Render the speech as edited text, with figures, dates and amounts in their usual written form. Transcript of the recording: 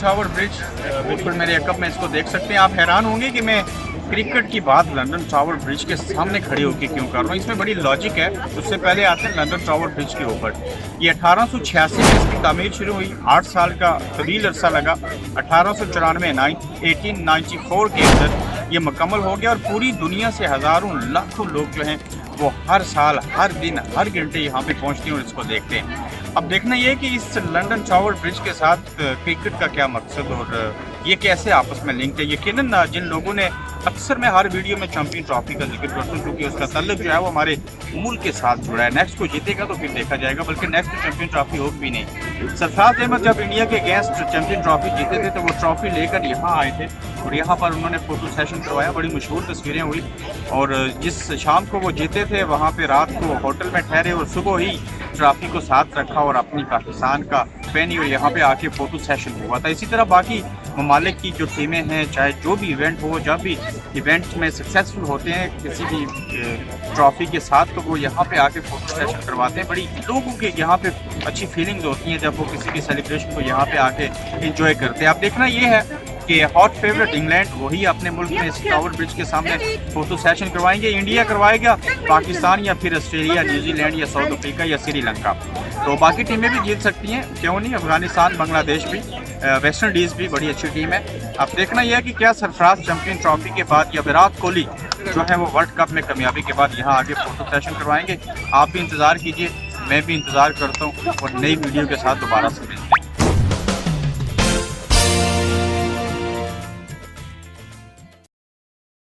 Tower bridge बिल्कुल मेरे अकब में इसको देख सकते हैं। आप हैरान होंगे कि मैं क्रिकेट की बात लंदन टावर ब्रिज के सामने खड़े होकर क्यों कर रहा हूँ। इसमें बड़ी लॉजिक है। उससे पहले आते हैं लंदन टावर ब्रिज के ऊपर। ये 1886 में इसकी तामीर शुरू हुई, 8 साल का तवील अरसा लगा। 1894 1894 के अंदर ये मुकम्मल हो गया और पूरी दुनिया से हज़ारों लाखों लोग जो हैं वो हर साल, हर दिन, हर घंटे यहाँ पे पहुँचते हैं और इसको देखते हैं। अब देखना ये है कि इस लंदन टावर ब्रिज के साथ क्रिकेट का क्या मकसद और ये कैसे आपस में लिंक है। यकीनन जिन लोगों ने, अक्सर मैं हर वीडियो में चैंपियन ट्रॉफी का जिक्र करता हूँ क्योंकि उसका तल्लुक जो है वो हमारे मुल्क के साथ जुड़ा है। नेक्स्ट को जीतेगा तो फिर देखा जाएगा, बल्कि नेक्स्ट चैंपियन ट्रॉफी हो भी नहीं। सरफराज अहमद जब इंडिया के अगेंस्ट चैंपियन ट्रॉफी जीते थे तो वो ट्रॉफी लेकर यहाँ आए थे और यहाँ पर उन्होंने फ़ोटो सेशन करवाया। बड़ी मशहूर तस्वीरें हुई और जिस शाम को वो जीते थे वहाँ पर रात को होटल में ठहरे और सुबह ही ट्रॉफी को साथ रखा और अपनी पाकिस्तान का पहनी और यहाँ पे आके फ़ोटो सेशन हुआ था। इसी तरह बाकी ममालिक की जो टीमें हैं, चाहे जो भी इवेंट हो, जब भी इवेंट में सक्सेसफुल होते हैं किसी भी ट्रॉफी के साथ, तो वो यहाँ पे आके फ़ोटो सेशन करवाते हैं। बड़ी लोगों के यहाँ पे अच्छी फीलिंग्स होती हैं जब वो किसी भी सेलिब्रेशन को यहाँ पे आके इंजॉय करते हैं। अब देखना ये है कि हॉट फेवरेट इंग्लैंड वही अपने मुल्क में इस टावर ब्रिज के सामने फोटो सेशन करवाएंगे। इंडिया करवाएगा, पाकिस्तान या फिर ऑस्ट्रेलिया, न्यूजीलैंड या साउथ अफ्रीका या श्रीलंका। तो बाकी टीमें भी जीत सकती हैं, क्यों नहीं। अफगानिस्तान, बांग्लादेश भी, वेस्ट इंडीज़ भी बड़ी अच्छी टीम है। अब देखना यह है कि क्या सरफराज चैंपियन ट्रॉफी के बाद या विराट कोहली जो है वो वर्ल्ड कप में कामयाबी के बाद यहाँ आगे फोटो सेशन करवाएंगे। आप भी इंतज़ार कीजिए, मैं भी इंतज़ार करता हूँ और नई वीडियो के साथ दोबारा से मिलते हैं।